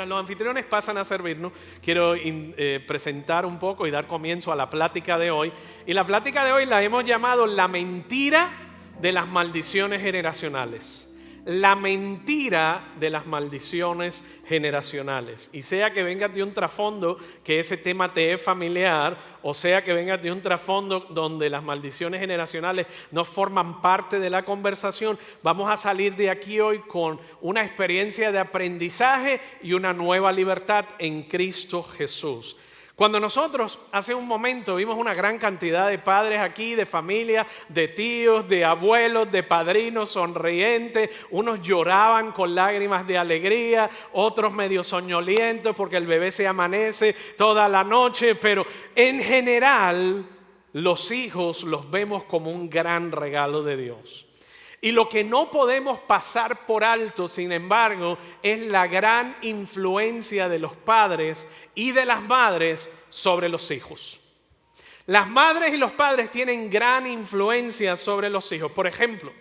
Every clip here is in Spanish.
Mientras los anfitriones pasan a servirnos, quiero presentar un poco y dar comienzo a la plática de hoy. Y la plática de hoy la hemos llamado La mentira de las maldiciones generacionales. La mentira de las maldiciones generacionales. Y sea que vengas de un trasfondo que ese tema te es familiar, o sea que vengas de un trasfondo donde las maldiciones generacionales no forman parte de la conversación, vamos a salir de aquí hoy con una experiencia de aprendizaje y una nueva libertad en Cristo Jesús. Cuando nosotros hace un momento vimos una gran cantidad de padres aquí, de familia, de tíos, de abuelos, de padrinos sonrientes, unos lloraban con lágrimas de alegría, otros medio soñolientos porque el bebé se amanece toda la noche, pero en general los hijos los vemos como un gran regalo de Dios. Y lo que no podemos pasar por alto, sin embargo, es la gran influencia de los padres y de las madres sobre los hijos. Las madres y los padres tienen gran influencia sobre los hijos. Por ejemplo,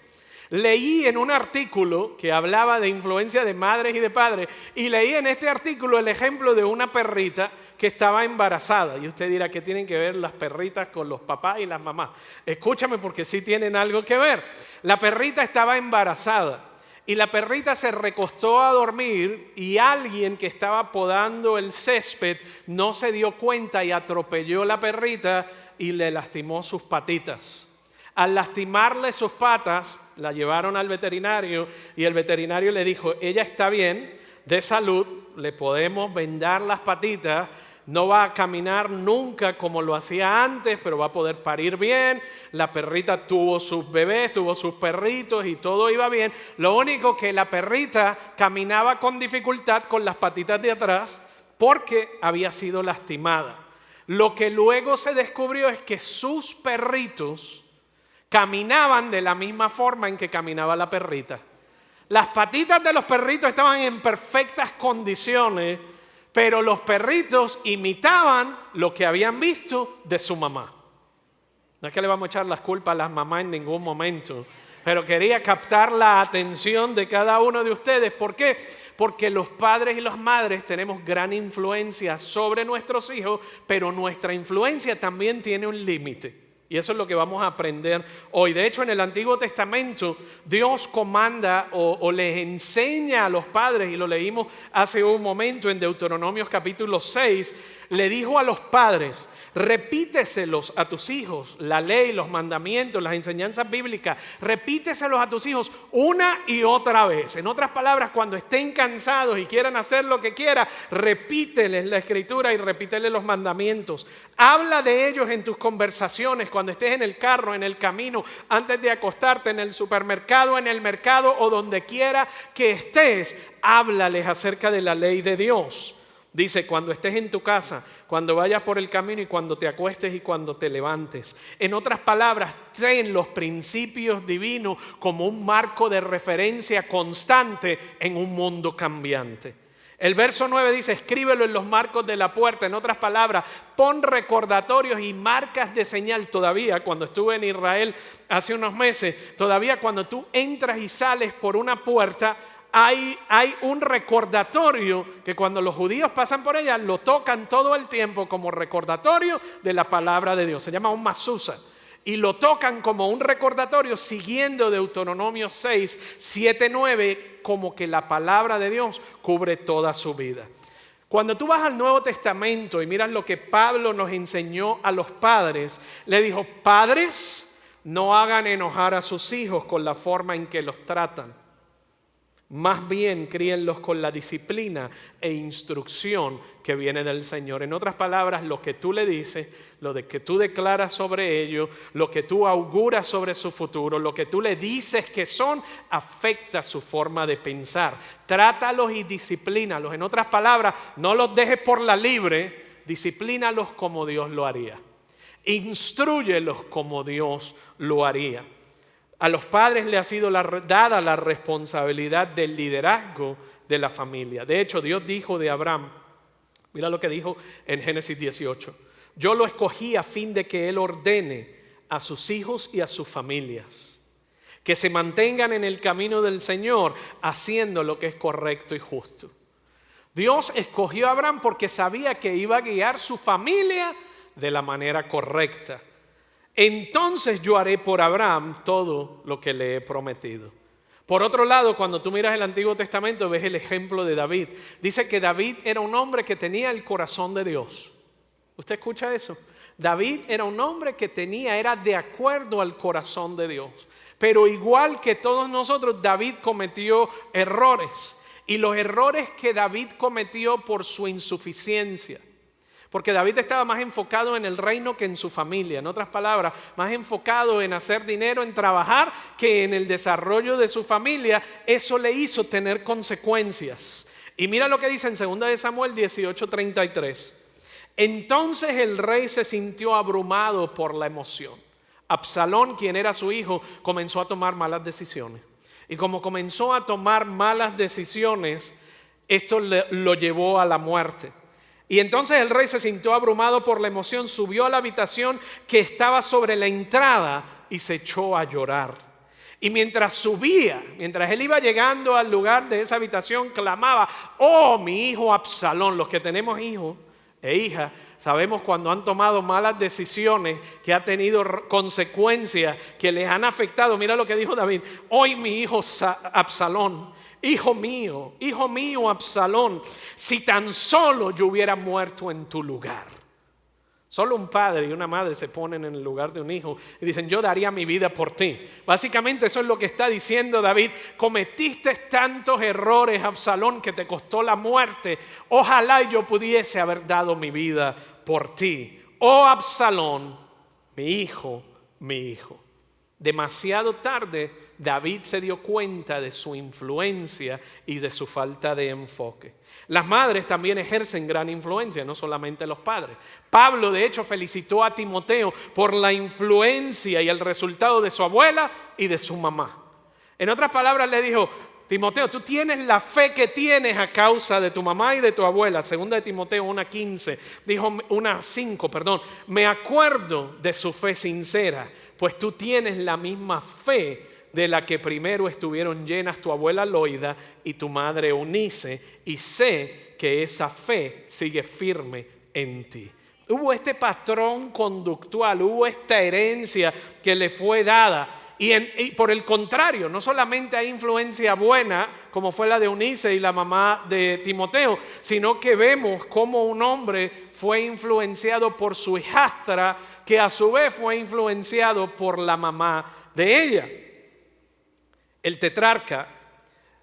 leí en un artículo que hablaba de influencia de madres y de padres, y leí en este artículo el ejemplo de una perrita que estaba embarazada. Y usted dirá, ¿qué tienen que ver las perritas con los papás y las mamás? Escúchame, porque sí tienen algo que ver. La perrita estaba embarazada y la perrita se recostó a dormir y alguien que estaba podando el césped no se dio cuenta y atropelló la perrita y le lastimó sus patitas. Al lastimarle sus patas, la llevaron al veterinario y el veterinario le dijo, ella está bien, de salud, le podemos vendar las patitas, no va a caminar nunca como lo hacía antes, pero va a poder parir bien. La perrita tuvo sus bebés, tuvo sus perritos y todo iba bien. Lo único que la perrita caminaba con dificultad con las patitas de atrás porque había sido lastimada. Lo que luego se descubrió es que sus perritos caminaban de la misma forma en que caminaba la perrita. Las patitas de los perritos estaban en perfectas condiciones, pero los perritos imitaban lo que habían visto de su mamá. No es que le vamos a echar las culpas a las mamás en ningún momento, pero quería captar la atención de cada uno de ustedes. ¿Por qué? Porque los padres y las madres tenemos gran influencia sobre nuestros hijos, pero nuestra influencia también tiene un límite. Y eso es lo que vamos a aprender hoy. De hecho, en el Antiguo Testamento, Dios comanda o les enseña a los padres, y lo leímos hace un momento en Deuteronomios capítulo 6, le dijo a los padres, repíteselos a tus hijos, la ley, los mandamientos, las enseñanzas bíblicas, repíteselos a tus hijos una y otra vez. En otras palabras, cuando estén cansados y quieran hacer lo que quieran, repíteles la escritura y repíteles los mandamientos. Habla de ellos en tus conversaciones, cuando estés en el carro, en el camino, antes de acostarte, en el supermercado, en el mercado o donde quiera que estés, háblales acerca de la ley de Dios. Dice, cuando estés en tu casa, cuando vayas por el camino y cuando te acuestes y cuando te levantes. En otras palabras, ten los principios divinos como un marco de referencia constante en un mundo cambiante. El verso 9 dice, escríbelo en los marcos de la puerta. En otras palabras, pon recordatorios y marcas de señal. Todavía, cuando estuve en Israel hace unos meses, todavía cuando tú entras y sales por una puerta, hay un recordatorio que cuando los judíos pasan por ella lo tocan todo el tiempo como recordatorio de la palabra de Dios. Se llama un masusa y lo tocan como un recordatorio siguiendo Deuteronomio 6, 7, 9 como que la palabra de Dios cubre toda su vida. Cuando tú vas al Nuevo Testamento y miras lo que Pablo nos enseñó a los padres, le dijo, padres, no hagan enojar a sus hijos con la forma en que los tratan. Más bien críenlos con la disciplina e instrucción que viene del Señor. En otras palabras, lo que tú le dices, lo que tú declaras sobre ellos, lo que tú auguras sobre su futuro, lo que tú le dices que son, afecta su forma de pensar. Trátalos y disciplínalos. En otras palabras, no los dejes por la libre, disciplínalos como Dios lo haría. Instrúyelos como Dios lo haría. A los padres le ha sido dada la responsabilidad del liderazgo de la familia. De hecho, Dios dijo de Abraham, mira lo que dijo en Génesis 18. Yo lo escogí a fin de que él ordene a sus hijos y a sus familias que se mantengan en el camino del Señor haciendo lo que es correcto y justo. Dios escogió a Abraham porque sabía que iba a guiar su familia de la manera correcta. Entonces yo haré por Abraham todo lo que le he prometido. Por otro lado, cuando tú miras el Antiguo Testamento, ves el ejemplo de David. Dice que David era un hombre que tenía el corazón de Dios. ¿Usted escucha eso? David era un hombre que era de acuerdo al corazón de Dios. Pero igual que todos nosotros, David cometió errores. Y los errores que David cometió por su insuficiencia. Porque David estaba más enfocado en el reino que en su familia. En otras palabras, más enfocado en hacer dinero, en trabajar, que en el desarrollo de su familia. Eso le hizo tener consecuencias. Y mira lo que dice en 2 de Samuel 18:33. Entonces el rey se sintió abrumado por la emoción. Absalón, quien era su hijo, comenzó a tomar malas decisiones. Y como comenzó a tomar malas decisiones, esto lo llevó a la muerte. Y entonces el rey se sintió abrumado por la emoción, subió a la habitación que estaba sobre la entrada y se echó a llorar. Y mientras él iba llegando al lugar de esa habitación, clamaba: oh, mi hijo Absalón. Los que tenemos hijos e hijas, sabemos cuando han tomado malas decisiones que ha tenido consecuencias que les han afectado. Mira lo que dijo David: hoy mi hijo Absalón, hijo mío Absalón, si tan solo yo hubiera muerto en tu lugar. Solo un padre y una madre se ponen en el lugar de un hijo y dicen: yo daría mi vida por ti. Básicamente eso es lo que está diciendo David. Cometiste tantos errores, Absalón, que te costó la muerte. Ojalá yo pudiese haber dado mi vida por ti. Oh Absalón, mi hijo. Demasiado tarde David se dio cuenta de su influencia y de su falta de enfoque. Las madres también ejercen gran influencia, no solamente los padres. Pablo, de hecho, felicitó a Timoteo por la influencia y el resultado de su abuela y de su mamá. En otras palabras, le dijo: Timoteo, tú tienes la fe que tienes a causa de tu mamá y de tu abuela. 2 de Timoteo 1:15, dijo 1:5, me acuerdo de su fe sincera, pues tú tienes la misma fe de la que primero estuvieron llenas tu abuela Loida y tu madre Eunice, y sé que esa fe sigue firme en ti. Hubo este patrón conductual, hubo esta herencia que le fue dada. Y por el contrario, no solamente hay influencia buena, como fue la de Eunice y la mamá de Timoteo, sino que vemos cómo un hombre fue influenciado por su hijastra, que a su vez fue influenciado por la mamá de ella. El tetrarca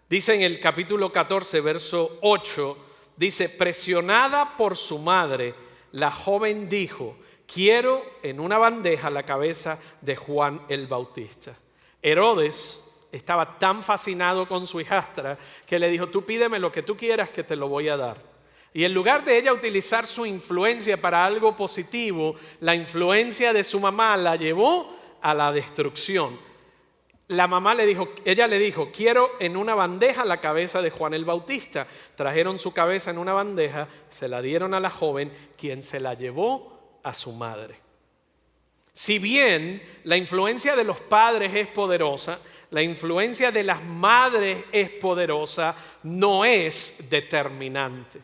dice en el capítulo 14, verso 8, dice: presionada por su madre, la joven dijo: quiero en una bandeja la cabeza de Juan el Bautista. Herodes estaba tan fascinado con su hijastra que le dijo: tú pídeme lo que tú quieras que te lo voy a dar. Y en lugar de ella utilizar su influencia para algo positivo, la influencia de su mamá la llevó a la destrucción. Ella le dijo: quiero en una bandeja la cabeza de Juan el Bautista. Trajeron su cabeza en una bandeja, se la dieron a la joven, quien se la llevó a su madre. Si bien la influencia de los padres es poderosa, la influencia de las madres es poderosa, no es determinante.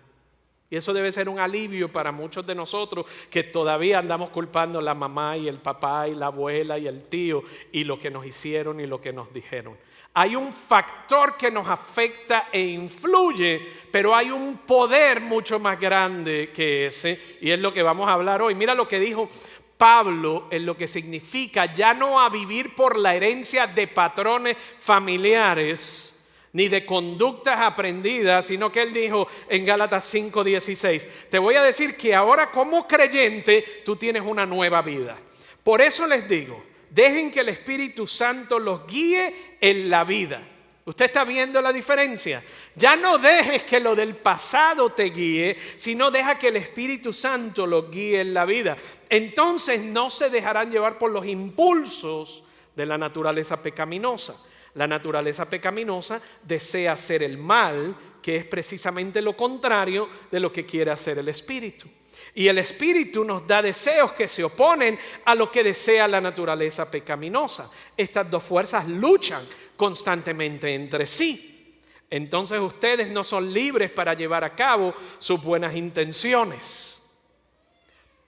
Y eso debe ser un alivio para muchos de nosotros que todavía andamos culpando a la mamá y el papá y la abuela y el tío y lo que nos hicieron y lo que nos dijeron. Hay un factor que nos afecta e influye, pero hay un poder mucho más grande que ese, y es lo que vamos a hablar hoy. Mira lo que dijo Pablo en lo que significa ya no a vivir por la herencia de patrones familiares ni de conductas aprendidas, sino que él dijo en Gálatas 5:16, te voy a decir que ahora como creyente tú tienes una nueva vida. Por eso les digo, dejen que el Espíritu Santo los guíe en la vida. ¿Usted está viendo la diferencia? Ya no dejes que lo del pasado te guíe, sino deja que el Espíritu Santo los guíe en la vida. Entonces no se dejarán llevar por los impulsos de la naturaleza pecaminosa. La naturaleza pecaminosa desea hacer el mal, que es precisamente lo contrario de lo que quiere hacer el Espíritu. Y el Espíritu nos da deseos que se oponen a lo que desea la naturaleza pecaminosa. Estas dos fuerzas luchan constantemente entre sí. entonces ustedes no son libres para llevar a cabo sus buenas intenciones.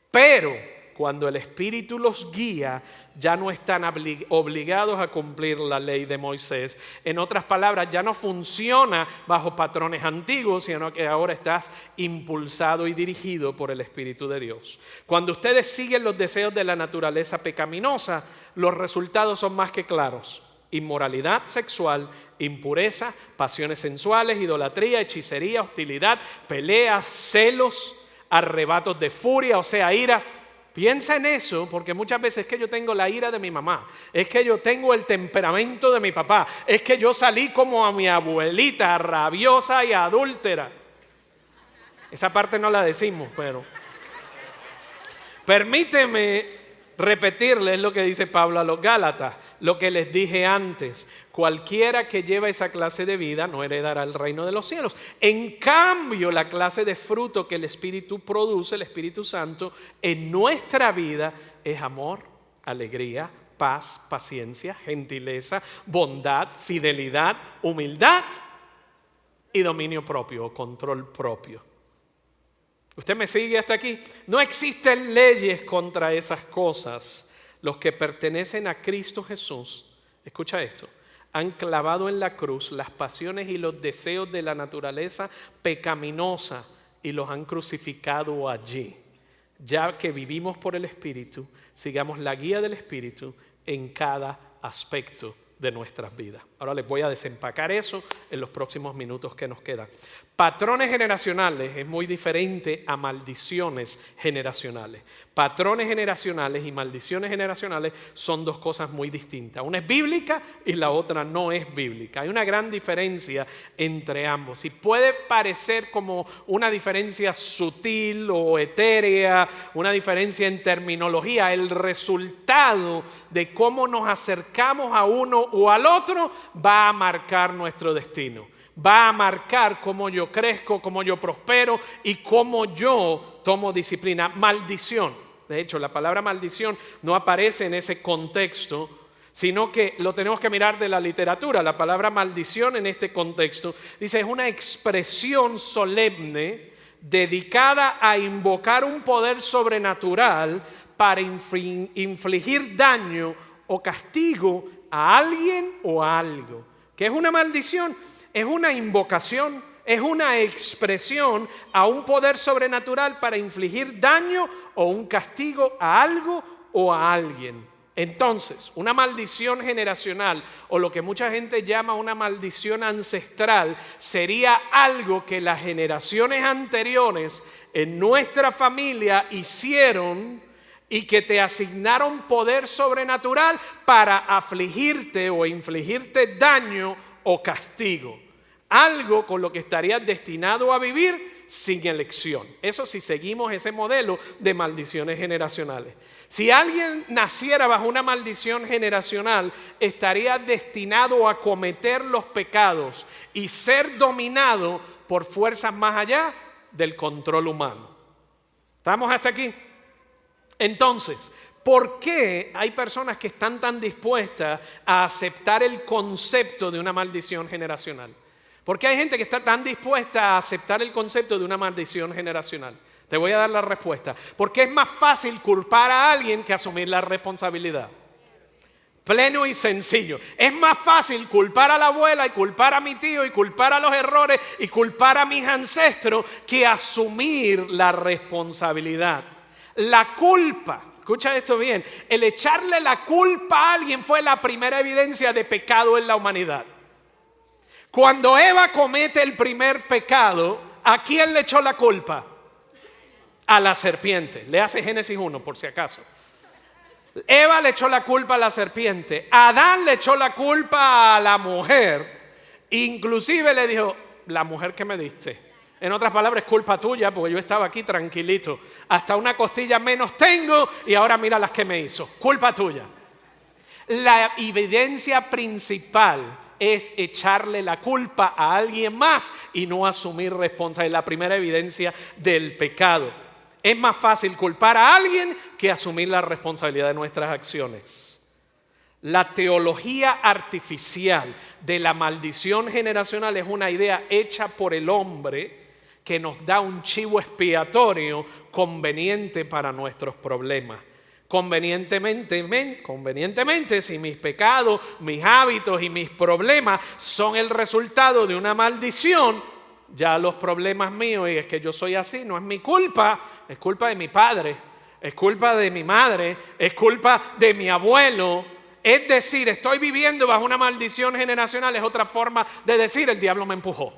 Pero cuando el Espíritu los guía, ya no están obligados a cumplir la ley de Moisés. En otras palabras, ya no funciona bajo patrones antiguos, sino que ahora estás impulsado y dirigido por el Espíritu de Dios. Cuando ustedes siguen los deseos de la naturaleza pecaminosa, los resultados son más que claros: inmoralidad sexual, impureza, pasiones sensuales, idolatría, hechicería, hostilidad, peleas, celos, arrebatos de furia, o sea, ira. Piensa en eso, porque muchas veces es que yo tengo la ira de mi mamá, es que yo tengo el temperamento de mi papá, es que yo salí como a mi abuelita, rabiosa y adúltera. Esa parte no la decimos, pero permíteme repetirles lo que dice Pablo a los Gálatas, lo que les dije antes: cualquiera que lleva esa clase de vida no heredará el reino de los cielos. En cambio, la clase de fruto que el Espíritu produce, el Espíritu Santo, en nuestra vida es amor, alegría, paz, paciencia, gentileza, bondad, fidelidad, humildad y dominio propio o control propio. ¿Usted me sigue hasta aquí? No existen leyes contra esas cosas. Los que pertenecen a Cristo Jesús, escucha esto, han clavado en la cruz las pasiones y los deseos de la naturaleza pecaminosa y los han crucificado allí. Ya que vivimos por el Espíritu, sigamos la guía del Espíritu en cada aspecto de nuestras vidas. Ahora les voy a desempacar eso en los próximos minutos que nos quedan. Patrones generacionales es muy diferente a maldiciones generacionales. Patrones generacionales y maldiciones generacionales son dos cosas muy distintas. Una es bíblica y la otra no es bíblica. Hay una gran diferencia entre ambos. Y puede parecer como una diferencia sutil o etérea, una diferencia en terminología. El resultado de cómo nos acercamos a uno o al otro va a marcar nuestro destino. Va a marcar cómo yo crezco, cómo yo prospero y cómo yo tomo disciplina. Maldición. De hecho, la palabra maldición no aparece en ese contexto, sino que lo tenemos que mirar de la literatura. La palabra maldición en este contexto dice es una expresión solemne dedicada a invocar un poder sobrenatural para infligir daño o castigo a alguien o a algo. ¿Qué es una maldición? Es una invocación, es una expresión a un poder sobrenatural para infligir daño o un castigo a algo o a alguien. Entonces, una maldición generacional o lo que mucha gente llama una maldición ancestral sería algo que las generaciones anteriores en nuestra familia hicieron y que te asignaron poder sobrenatural para afligirte o infligirte daño o castigo. Algo con lo que estarías destinado a vivir sin elección. Eso si seguimos ese modelo de maldiciones generacionales. Si alguien naciera bajo una maldición generacional, estaría destinado a cometer los pecados y ser dominado por fuerzas más allá del control humano. ¿Estamos hasta aquí? Entonces, ¿por qué hay personas que están tan dispuestas a aceptar el concepto de una maldición generacional? ¿Por qué hay gente que está tan dispuesta a aceptar el concepto de una maldición generacional? Te voy a dar la respuesta. Porque es más fácil culpar a alguien que asumir la responsabilidad. Pleno y sencillo. Es más fácil culpar a la abuela y culpar a mi tío y culpar a los errores y culpar a mis ancestros que asumir la responsabilidad. La culpa, escucha esto bien, el echarle la culpa a alguien fue la primera evidencia de pecado en la humanidad. Cuando Eva comete el primer pecado, ¿a quién le echó la culpa? A la serpiente. Léase Génesis 1 por si acaso. Eva le echó la culpa a la serpiente. Adán le echó la culpa a la mujer. Inclusive le dijo, la mujer que me diste. En otras palabras, es culpa tuya porque yo estaba aquí tranquilito. Hasta una costilla menos tengo y ahora mira las que me hizo. Culpa tuya. La evidencia principal es echarle la culpa a alguien más y no asumir responsabilidad. Es la primera evidencia del pecado. Es más fácil culpar a alguien que asumir la responsabilidad de nuestras acciones. La teología artificial de la maldición generacional es una idea hecha por el hombre que nos da un chivo expiatorio conveniente para nuestros problemas. Convenientemente, si mis pecados, mis hábitos y mis problemas son el resultado de una maldición, ya los problemas míos, y es que yo soy así, no es mi culpa, es culpa de mi padre, es culpa de mi madre, es culpa de mi abuelo. Es decir, estoy viviendo bajo una maldición generacional, es otra forma de decir el diablo me empujó.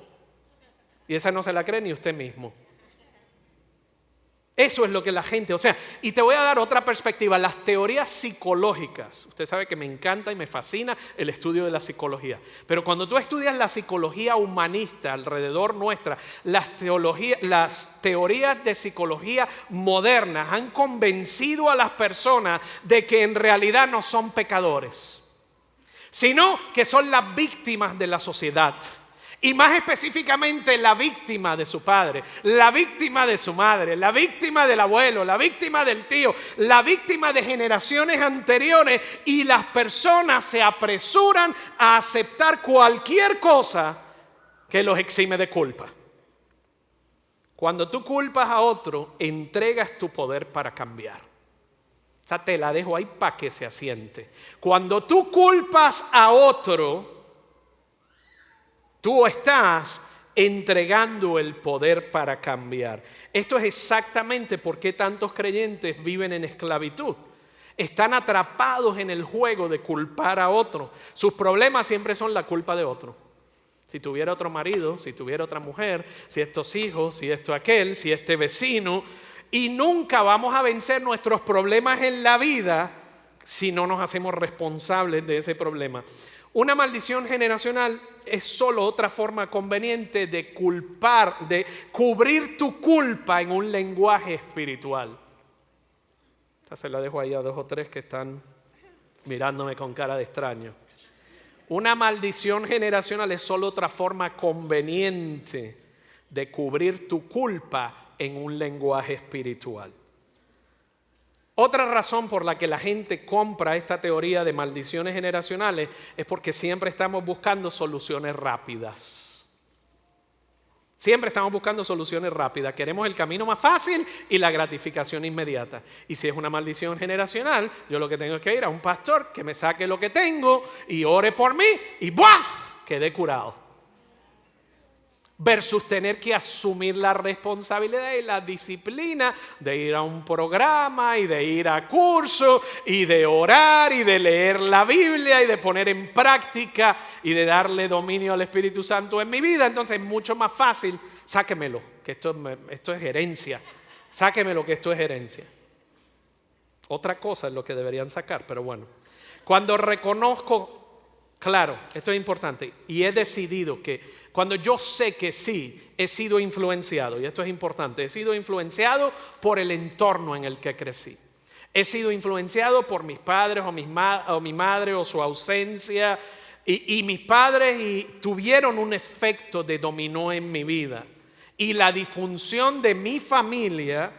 Y esa no se la cree ni usted mismo. Eso es lo que la gente, y te voy a dar otra perspectiva, las teorías psicológicas. Usted sabe que me encanta y me fascina el estudio de la psicología. Pero cuando tú estudias la psicología humanista alrededor nuestra, las teorías de psicología modernas han convencido a las personas de que en realidad no son pecadores, sino que son las víctimas de la sociedad. Y más específicamente la víctima de su padre, la víctima de su madre, la víctima del abuelo, la víctima del tío, la víctima de generaciones anteriores, y las personas se apresuran a aceptar cualquier cosa que los exime de culpa. Cuando tú culpas a otro, entregas tu poder para cambiar. O sea, te la dejo ahí para que se asiente. Cuando tú culpas a otro, tú estás entregando el poder para cambiar. Esto es exactamente por qué tantos creyentes viven en esclavitud. Están atrapados en el juego de culpar a otro. Sus problemas siempre son la culpa de otro. Si tuviera otro marido, si tuviera otra mujer, si estos hijos, si esto aquel, si este vecino. Y nunca vamos a vencer nuestros problemas en la vida si no nos hacemos responsables de ese problema. Una maldición generacional es solo otra forma conveniente de culpar, de cubrir tu culpa en un lenguaje espiritual. Esta se la dejo ahí a 2 o 3 que están mirándome con cara de extraño. Una maldición generacional es solo otra forma conveniente de cubrir tu culpa en un lenguaje espiritual. Otra razón por la que la gente compra esta teoría de maldiciones generacionales es porque siempre estamos buscando soluciones rápidas. Siempre estamos buscando soluciones rápidas. Queremos el camino más fácil y la gratificación inmediata. Y si es una maldición generacional, yo lo que tengo es que ir a un pastor que me saque lo que tengo y ore por mí y ¡buah! Quedé curado. Versus tener que asumir la responsabilidad y la disciplina de ir a un programa y de ir a cursos y de orar y de leer la Biblia y de poner en práctica y de darle dominio al Espíritu Santo en mi vida. Entonces es mucho más fácil, sáquemelo, que esto es herencia. Sáquemelo, que esto es herencia. Otra cosa es lo que deberían sacar, pero bueno. Cuando reconozco, claro, esto es importante, y he decidido que cuando yo sé que sí, he sido influenciado, y esto es importante, he sido influenciado por el entorno en el que crecí. He sido influenciado por mis padres o mi madre o su ausencia, y mis padres tuvieron un efecto de dominó en mi vida. Y la disfunción de mi familia,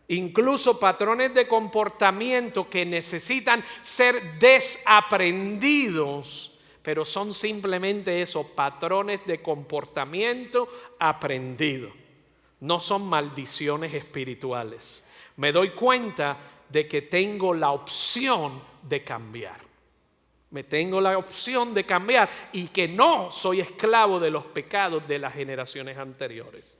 incluso patrones de comportamiento que necesitan ser desaprendidos, pero son simplemente eso, patrones de comportamiento aprendidos. No son maldiciones espirituales. Me doy cuenta de que tengo la opción de cambiar. Tengo la opción de cambiar y que no soy esclavo de los pecados de las generaciones anteriores.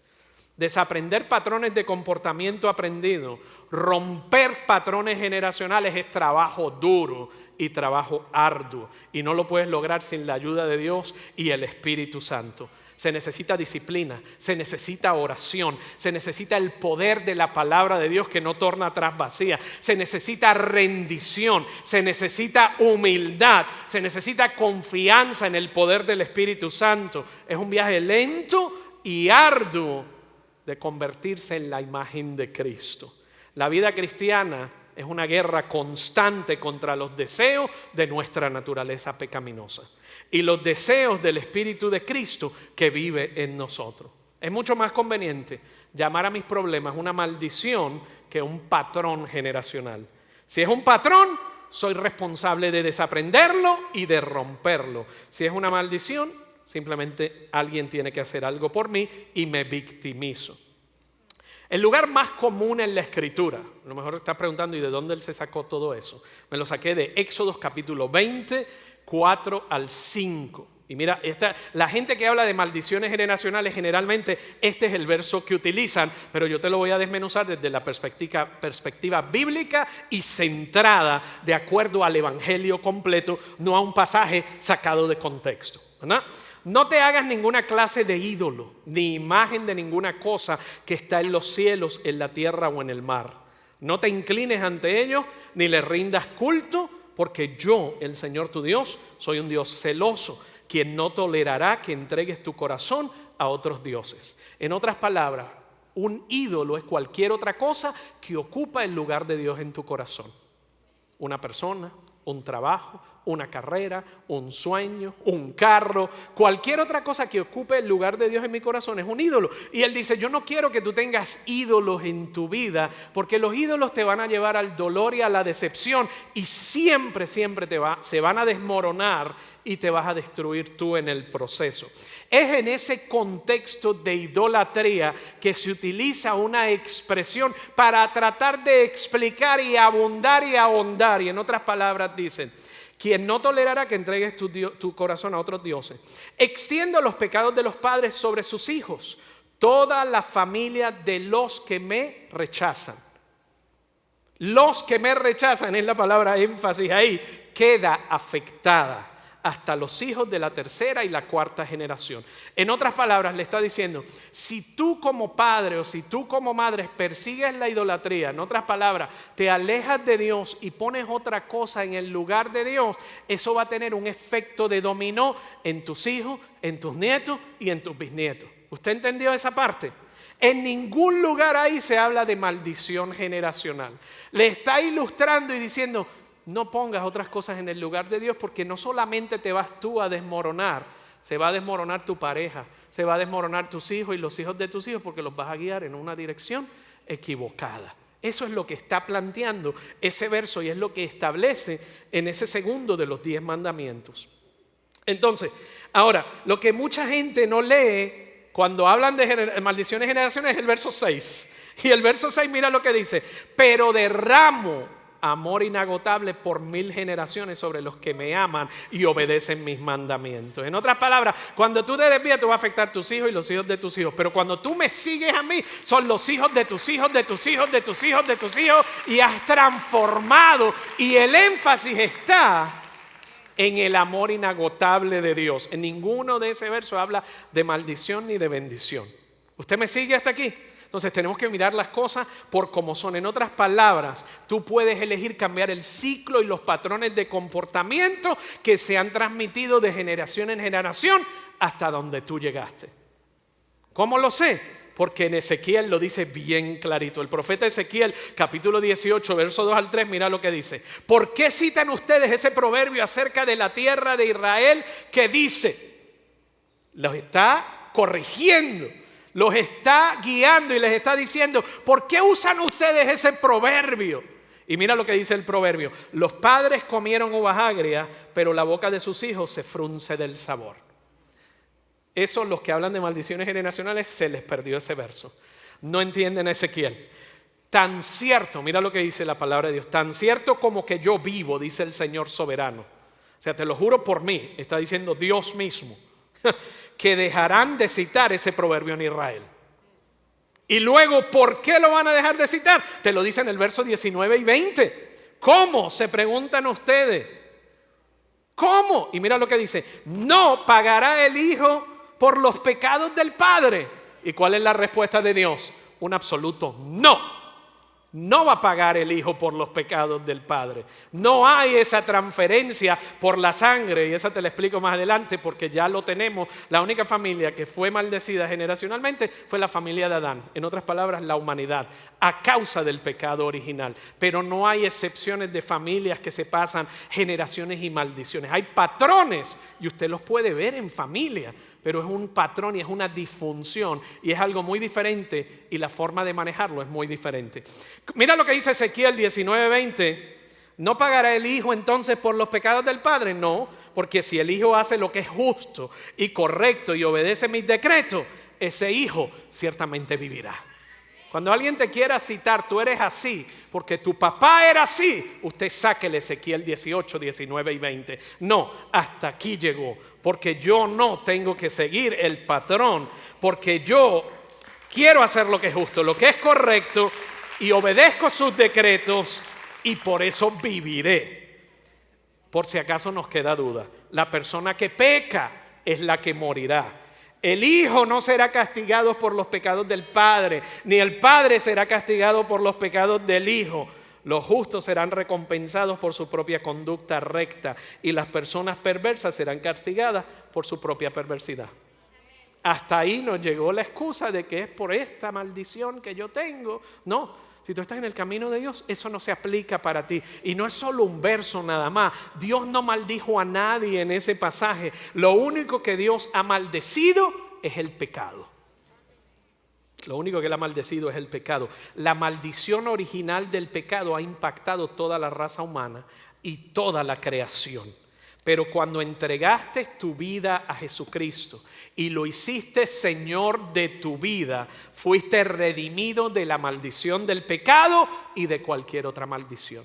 Desaprender patrones de comportamiento aprendido, romper patrones generacionales es trabajo duro y trabajo arduo. Y no lo puedes lograr sin la ayuda de Dios y el Espíritu Santo. Se necesita disciplina, se necesita oración, se necesita el poder de la palabra de Dios que no torna atrás vacía, se necesita rendición, se necesita humildad, se necesita confianza en el poder del Espíritu Santo. Es un viaje lento y arduo de convertirse en la imagen de Cristo. La vida cristiana es una guerra constante contra los deseos de nuestra naturaleza pecaminosa y los deseos del Espíritu de Cristo que vive en nosotros. Es mucho más conveniente llamar a mis problemas una maldición que un patrón generacional. Si es un patrón, soy responsable de desaprenderlo y de romperlo. Si es una maldición, simplemente alguien tiene que hacer algo por mí y me victimizo. El lugar más común en la Escritura, a lo mejor estás preguntando, ¿y de dónde él se sacó todo eso? Me lo saqué de Éxodo capítulo 20, 4 al 5. Y mira, la gente que habla de maldiciones generacionales, generalmente este es el verso que utilizan, pero yo te lo voy a desmenuzar desde la perspectiva bíblica y centrada de acuerdo al Evangelio completo, no a un pasaje sacado de contexto, ¿verdad? No te hagas ninguna clase de ídolo, ni imagen de ninguna cosa que está en los cielos, en la tierra o en el mar. No te inclines ante ellos, ni les rindas culto, porque yo, el Señor tu Dios, soy un Dios celoso, quien no tolerará que entregues tu corazón a otros dioses. En otras palabras, un ídolo es cualquier otra cosa que ocupa el lugar de Dios en tu corazón. Una persona, un trabajo, una carrera, un sueño, un carro, cualquier otra cosa que ocupe el lugar de Dios en mi corazón es un ídolo. Y él dice, yo no quiero que tú tengas ídolos en tu vida, porque los ídolos te van a llevar al dolor y a la decepción y siempre se van a desmoronar y te vas a destruir tú en el proceso. Es en ese contexto de idolatría que se utiliza una expresión para tratar de explicar y abundar y ahondar. Y en otras palabras dicen, quien no tolerará que entregues tu corazón a otros dioses. Extiendo los pecados de los padres sobre sus hijos. Toda la familia de los que me rechazan. Los que me rechazan, es la palabra énfasis ahí, queda afectada hasta los hijos de la tercera y la cuarta generación. En otras palabras, le está diciendo, si tú como padre o si tú como madre persigues la idolatría, en otras palabras, te alejas de Dios y pones otra cosa en el lugar de Dios, eso va a tener un efecto de dominó en tus hijos, en tus nietos y en tus bisnietos. ¿Usted entendió esa parte? En ningún lugar ahí se habla de maldición generacional. Le está ilustrando y diciendo, no pongas otras cosas en el lugar de Dios, porque no solamente te vas tú a desmoronar, se va a desmoronar tu pareja, se va a desmoronar tus hijos y los hijos de tus hijos, porque los vas a guiar en una dirección equivocada. Eso es lo que está planteando ese verso y es lo que establece en ese segundo de los 10 mandamientos. Entonces, ahora, lo que mucha gente no lee cuando hablan de maldiciones generacionales es el verso 6. Y el verso 6, mira lo que dice, pero derramo amor inagotable por 1000 generaciones sobre los que me aman y obedecen mis mandamientos. En otras palabras, cuando tú te desvías, tú vas a afectar a tus hijos y los hijos de tus hijos. Pero cuando tú me sigues a mí, son los hijos de tus hijos, de tus hijos, de tus hijos, de tus hijos. Y has transformado. Y el énfasis está en el amor inagotable de Dios. En ninguno de ese verso habla de maldición ni de bendición. ¿Usted me sigue hasta aquí? Entonces tenemos que mirar las cosas por como son. En otras palabras, tú puedes elegir cambiar el ciclo y los patrones de comportamiento que se han transmitido de generación en generación hasta donde tú llegaste. ¿Cómo lo sé? Porque en Ezequiel lo dice bien clarito. El profeta Ezequiel, capítulo 18, verso 2 al 3, mira lo que dice. ¿Por qué citan ustedes ese proverbio acerca de la tierra de Israel que dice? Los está corrigiendo. Los está guiando y les está diciendo, ¿por qué usan ustedes ese proverbio? Y mira lo que dice el proverbio. Los padres comieron uvas agrias, pero la boca de sus hijos se frunce del sabor. Eso, los que hablan de maldiciones generacionales, se les perdió ese verso. No entienden a Ezequiel. Tan cierto, mira lo que dice la palabra de Dios, tan cierto como que yo vivo, dice el Señor soberano. O sea, te lo juro por mí, está diciendo Dios mismo. Que dejarán de citar ese proverbio en Israel. Y luego, ¿por qué lo van a dejar de citar? Te lo dice en el verso 19 y 20. ¿Cómo? Se preguntan ustedes. ¿Cómo? Y mira lo que dice. No pagará el hijo por los pecados del padre. ¿Y cuál es la respuesta de Dios? Un absoluto no. No va a pagar el hijo por los pecados del padre. No hay esa transferencia por la sangre, y esa te la explico más adelante porque ya lo tenemos. La única familia que fue maldecida generacionalmente fue la familia de Adán. En otras palabras, la humanidad, a causa del pecado original. Pero no hay excepciones de familias que se pasan generaciones y maldiciones. Hay patrones y usted los puede ver en familia. Pero es un patrón y es una disfunción y es algo muy diferente y la forma de manejarlo es muy diferente. Mira lo que dice Ezequiel 19:20. ¿No pagará el Hijo entonces por los pecados del Padre? No, porque si el Hijo hace lo que es justo y correcto y obedece mis decretos, ese Hijo ciertamente vivirá. Cuando alguien te quiera citar, tú eres así, porque tu papá era así, usted sáquele Ezequiel 18, 19 y 20. No, hasta aquí llegó, porque yo no tengo que seguir el patrón, porque yo quiero hacer lo que es justo, lo que es correcto, y obedezco sus decretos, y por eso viviré. Por si acaso nos queda duda, la persona que peca es la que morirá. El Hijo no será castigado por los pecados del Padre, ni el Padre será castigado por los pecados del Hijo. Los justos serán recompensados por su propia conducta recta y las personas perversas serán castigadas por su propia perversidad. Hasta ahí nos llegó la excusa de que es por esta maldición que yo tengo. No, si tú estás en el camino de Dios, eso no se aplica para ti. Y no es solo un verso nada más. Dios no maldijo a nadie en ese pasaje. Lo único que Dios ha maldecido es el pecado. Lo único que Él ha maldecido es el pecado. La maldición original del pecado ha impactado toda la raza humana y toda la creación. Pero cuando entregaste tu vida a Jesucristo y lo hiciste Señor de tu vida, fuiste redimido de la maldición del pecado y de cualquier otra maldición.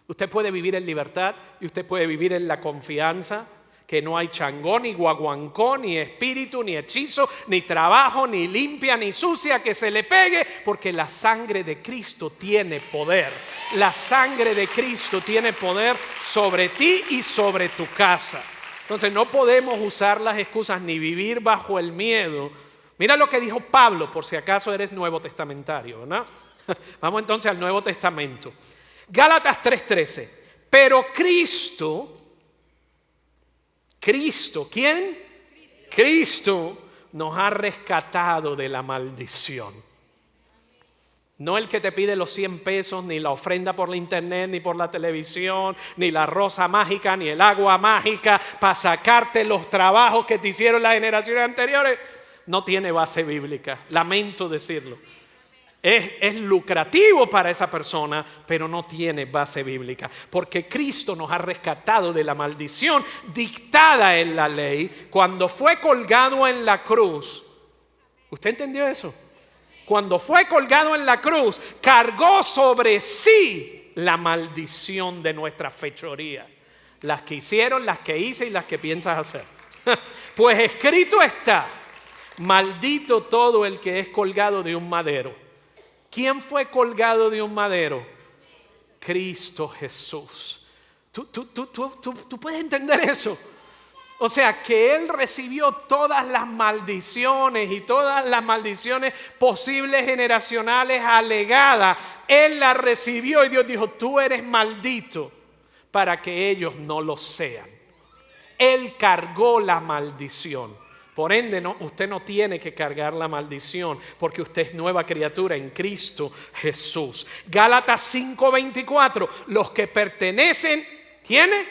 Usted puede vivir en libertad y usted puede vivir en la confianza que no hay changón, ni guaguancó, ni espíritu, ni hechizo, ni trabajo, ni limpia, ni sucia que se le pegue, porque la sangre de Cristo tiene poder. La sangre de Cristo tiene poder sobre ti y sobre tu casa. Entonces no podemos usar las excusas ni vivir bajo el miedo. Mira lo que dijo Pablo, por si acaso eres nuevo testamentario, ¿verdad? Vamos entonces al Nuevo Testamento. Gálatas 3:13. Pero Cristo, ¿quién? Cristo nos ha rescatado de la maldición. No el que te pide los 100 pesos, ni la ofrenda por la internet, ni por la televisión, ni la rosa mágica, ni el agua mágica para sacarte los trabajos que te hicieron las generaciones anteriores. No tiene base bíblica, lamento decirlo. Es lucrativo para esa persona, pero no tiene base bíblica. Porque Cristo nos ha rescatado de la maldición dictada en la ley cuando fue colgado en la cruz. ¿Usted entendió eso? Cuando fue colgado en la cruz, cargó sobre sí la maldición de nuestra fechoría. Las que hicieron, las que hice y las que piensas hacer. Pues escrito está: maldito todo el que es colgado de un madero. ¿Quién fue colgado de un madero? Cristo Jesús. ¿Tú puedes entender eso? O sea, que Él recibió todas las maldiciones y todas las maldiciones posibles generacionales alegadas. Él las recibió y Dios dijo: tú eres maldito, para que ellos no lo sean. Él cargó la maldición. Por ende, usted no tiene que cargar la maldición, porque usted es nueva criatura en Cristo Jesús. Gálatas 5:24, los que pertenecen, ¿quiénes?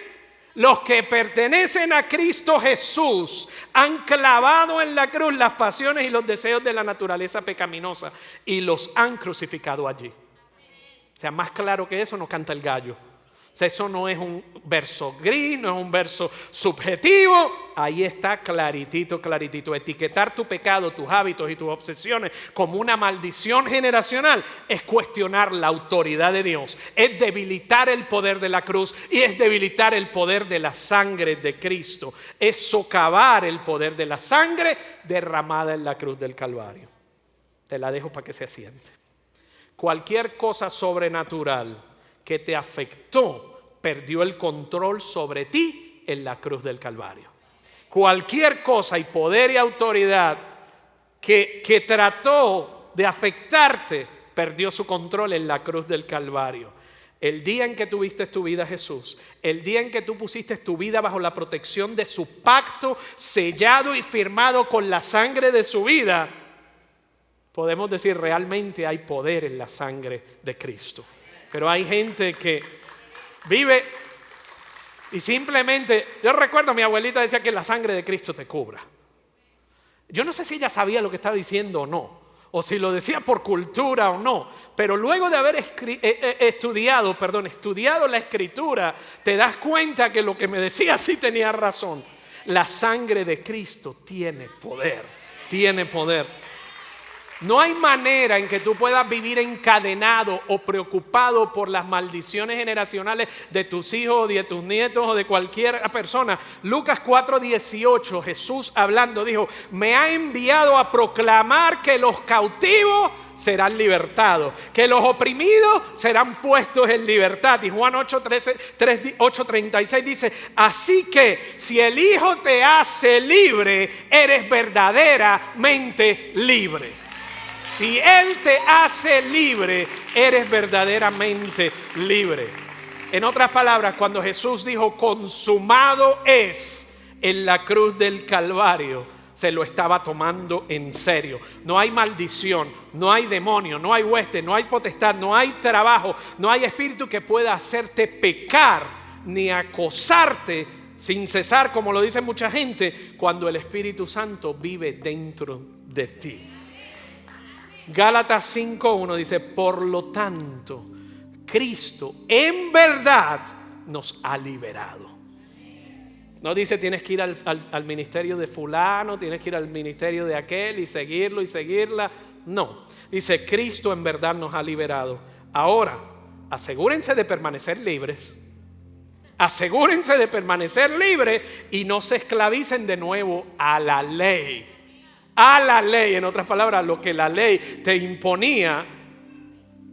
Los que pertenecen a Cristo Jesús han clavado en la cruz las pasiones y los deseos de la naturaleza pecaminosa y los han crucificado allí. O sea, más claro que eso no canta el gallo. O sea, eso no es un verso gris, no es un verso subjetivo. Ahí está claritito, claritito. Etiquetar tu pecado, tus hábitos y tus obsesiones como una maldición generacional es cuestionar la autoridad de Dios. Es debilitar el poder de la cruz y es debilitar el poder de la sangre de Cristo. Es socavar el poder de la sangre derramada en la cruz del Calvario. Te la dejo para que se asiente. Cualquier cosa sobrenatural que te afectó, perdió el control sobre ti en la cruz del Calvario. Cualquier cosa y poder y autoridad que trató de afectarte, perdió su control en la cruz del Calvario. El día en que tuviste tu vida, Jesús, el día en que tú pusiste tu vida bajo la protección de su pacto, sellado y firmado con la sangre de su vida, podemos decir: realmente hay poder en la sangre de Cristo. Pero hay gente que vive y simplemente... Yo recuerdo, mi abuelita decía que la sangre de Cristo te cubra. Yo no sé si ella sabía lo que estaba diciendo o no. o si lo decía por cultura o no. Pero luego de haber estudiado la Escritura, te das cuenta que lo que me decía sí tenía razón. La sangre de Cristo tiene poder, tiene poder. No hay manera en que tú puedas vivir encadenado o preocupado por las maldiciones generacionales de tus hijos, de tus nietos o de cualquier persona. Lucas 4:18, Jesús hablando dijo: me ha enviado a proclamar que los cautivos serán libertados, que los oprimidos serán puestos en libertad. Y Juan 8:36 dice: así que si el Hijo te hace libre, eres verdaderamente libre. Si Él te hace libre, eres verdaderamente libre. En otras palabras, cuando Jesús dijo consumado es en la cruz del Calvario, se lo estaba tomando en serio. No hay maldición, no hay demonio, no hay hueste, no hay potestad, no hay trabajo, no hay espíritu que pueda hacerte pecar ni acosarte sin cesar, como lo dice mucha gente, cuando el Espíritu Santo vive dentro de ti. Gálatas 5:1 dice: por lo tanto, Cristo en verdad nos ha liberado. No dice tienes que ir al ministerio de fulano, tienes que ir al ministerio de aquel y seguirlo y seguirla. No, dice Cristo en verdad nos ha liberado. Ahora, asegúrense de permanecer libres. Asegúrense de permanecer libres y no se esclavicen de nuevo a la ley. A la ley, en otras palabras, lo que la ley te imponía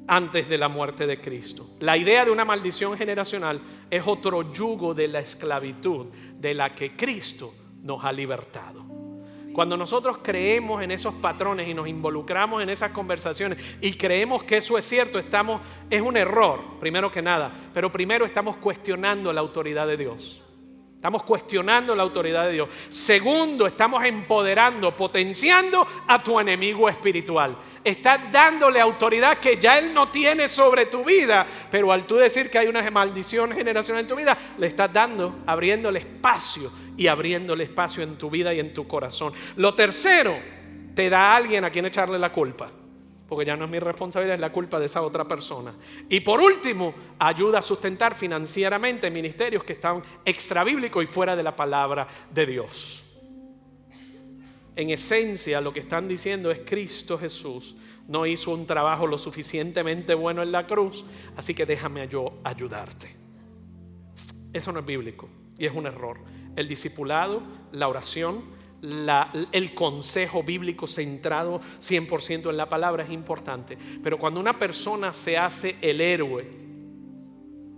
antes de la muerte de Cristo. La idea de una maldición generacional es otro yugo de la esclavitud de la que Cristo nos ha libertado. Cuando nosotros creemos en esos patrones y nos involucramos en esas conversaciones y creemos que eso es cierto, es un error, primero que nada. Pero primero estamos cuestionando la autoridad de Dios. Estamos cuestionando la autoridad de Dios. Segundo, estamos empoderando, potenciando a tu enemigo espiritual. Estás dándole autoridad que ya él no tiene sobre tu vida, pero al tú decir que hay una maldición generacional en tu vida, le estás abriéndole espacio y abriéndole espacio en tu vida y en tu corazón. Lo tercero, te da a alguien a quien echarle la culpa, porque ya no es mi responsabilidad, es la culpa de esa otra persona. Y por último, ayuda a sustentar financieramente ministerios que están extrabíblicos y fuera de la palabra de Dios. En esencia, lo que están diciendo es: Cristo Jesús no hizo un trabajo lo suficientemente bueno en la cruz, así que déjame yo ayudarte. Eso no es bíblico y es un error. El discipulado, la oración, el consejo bíblico centrado 100% en la palabra es importante. Pero cuando una persona se hace el héroe,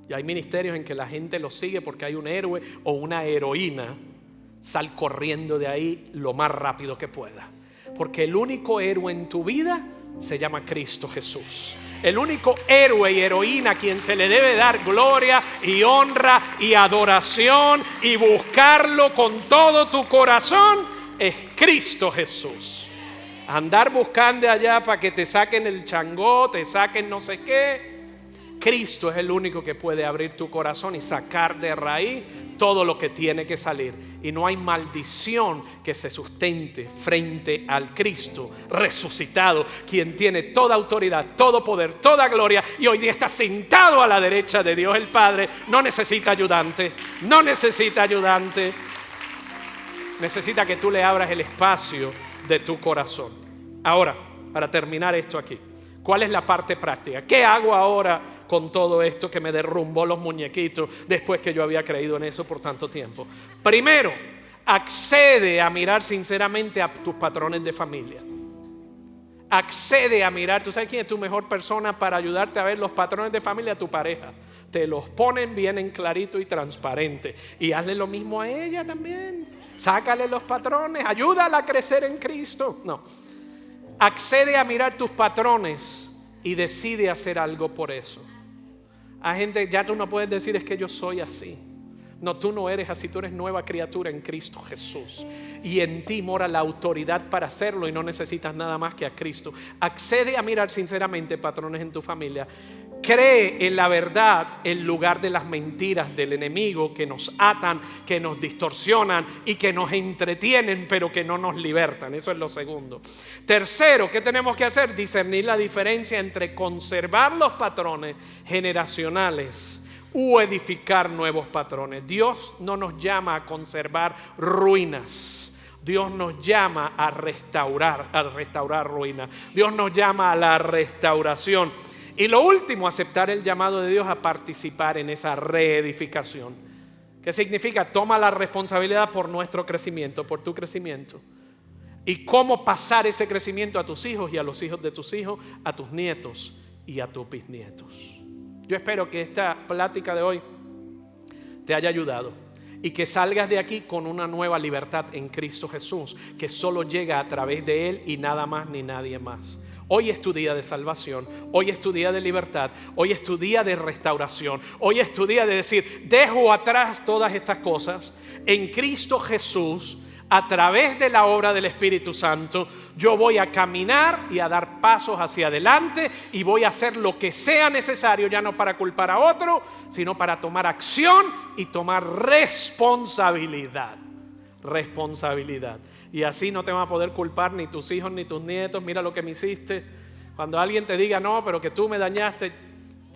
y hay ministerios en que la gente lo sigue porque hay un héroe o una heroína, sal corriendo de ahí lo más rápido que pueda, porque el único héroe en tu vida se llama Cristo Jesús. El único héroe y heroína a quien se le debe dar gloria y honra y adoración y buscarlo con todo tu corazón es Cristo Jesús. Andar buscando allá para que te saquen el changó, te saquen no sé qué. Cristo es el único que puede abrir tu corazón y sacar de raíz todo lo que tiene que salir. Y no hay maldición que se sustente frente al Cristo resucitado, quien tiene toda autoridad, todo poder, toda gloria, y hoy día está sentado a la derecha de Dios el Padre. No necesita ayudante, no necesita ayudante. Necesita que tú le abras el espacio de tu corazón. Ahora, para terminar esto aquí, ¿cuál es la parte práctica? ¿Qué hago ahora con todo esto que me derrumbó los muñequitos después que yo había creído en eso por tanto tiempo? Primero, accede a mirar sinceramente a tus patrones de familia. Accede a mirar. ¿Tú sabes quién es tu mejor persona para ayudarte a ver los patrones de familia? Tu pareja. Te los ponen bien en clarito y transparente. Y hazle lo mismo a ella también. Sácale los patrones, ayúdala a crecer en Cristo. No. Accede a mirar tus patrones y decide hacer algo por eso. Hay gente, ya tú no puedes decir es que yo soy así. No, tú no eres así, tú eres nueva criatura en Cristo Jesús. Y en ti mora la autoridad para hacerlo y no necesitas nada más que a Cristo. Accede a mirar sinceramente patrones en tu familia. Cree en la verdad en lugar de las mentiras del enemigo que nos atan, que nos distorsionan y que nos entretienen, pero que no nos libertan. Eso es lo segundo. Tercero, ¿qué tenemos que hacer? Discernir la diferencia entre conservar los patrones generacionales u edificar nuevos patrones. Dios no nos llama a conservar ruinas. Dios nos llama a restaurar ruinas. Dios nos llama a la restauración. Y lo último, aceptar el llamado de Dios a participar en esa reedificación. ¿Qué significa? Toma la responsabilidad por nuestro crecimiento, por tu crecimiento. Y cómo pasar ese crecimiento a tus hijos y a los hijos de tus hijos, a tus nietos y a tus bisnietos. Yo espero que esta plática de hoy te haya ayudado y que salgas de aquí con una nueva libertad en Cristo Jesús, que solo llega a través de Él y nada más ni nadie más. Hoy es tu día de salvación, hoy es tu día de libertad, hoy es tu día de restauración, hoy es tu día de decir, dejo atrás todas estas cosas. En Cristo Jesús, a través de la obra del Espíritu Santo, yo voy a caminar y a dar pasos hacia adelante y voy a hacer lo que sea necesario, ya no para culpar a otro, sino para tomar acción y tomar responsabilidad. Responsabilidad. Y así no te van a poder culpar ni tus hijos ni tus nietos. Mira lo que me hiciste. Cuando alguien te diga, no, pero que tú me dañaste,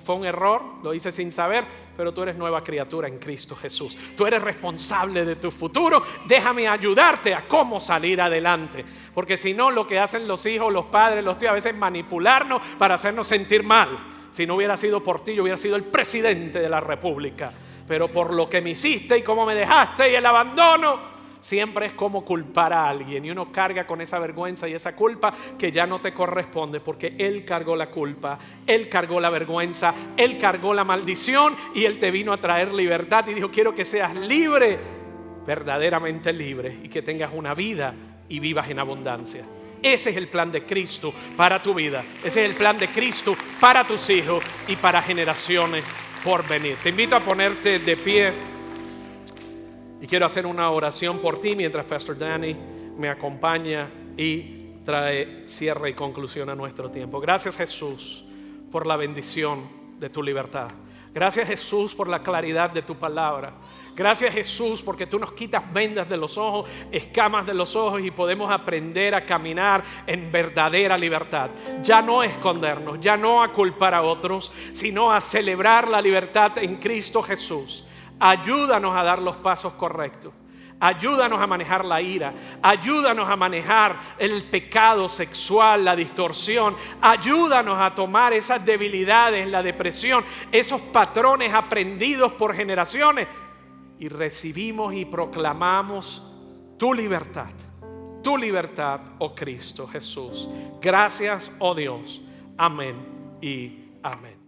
fue un error, lo hice sin saber, pero tú eres nueva criatura en Cristo Jesús. Tú eres responsable de tu futuro. Déjame ayudarte a cómo salir adelante. Porque si no, lo que hacen los hijos, los padres, los tíos, a veces es manipularnos para hacernos sentir mal. Si no hubiera sido por ti, yo hubiera sido el presidente de la República. Pero por lo que me hiciste y cómo me dejaste y el abandono, siempre es como culpar a alguien y uno carga con esa vergüenza y esa culpa que ya no te corresponde, porque Él cargó la culpa, Él cargó la vergüenza, Él cargó la maldición y Él te vino a traer libertad y dijo, quiero que seas libre, verdaderamente libre, y que tengas una vida y vivas en abundancia. Ese es el plan de Cristo para tu vida, ese es el plan de Cristo para tus hijos y para generaciones por venir. Te invito a ponerte de pie. Y quiero hacer una oración por ti mientras Pastor Danny me acompaña y trae cierre y conclusión a nuestro tiempo. Gracias, Jesús, por la bendición de tu libertad. Gracias, Jesús, por la claridad de tu palabra. Gracias, Jesús, porque tú nos quitas vendas de los ojos, escamas de los ojos y podemos aprender a caminar en verdadera libertad. Ya no a escondernos, ya no a culpar a otros, sino a celebrar la libertad en Cristo Jesús. Ayúdanos a dar los pasos correctos. Ayúdanos a manejar la ira. Ayúdanos a manejar el pecado sexual, la distorsión. Ayúdanos a tomar esas debilidades, la depresión, esos patrones aprendidos por generaciones, y recibimos y proclamamos tu libertad, oh Cristo Jesús. Gracias, oh Dios. Amén y amén.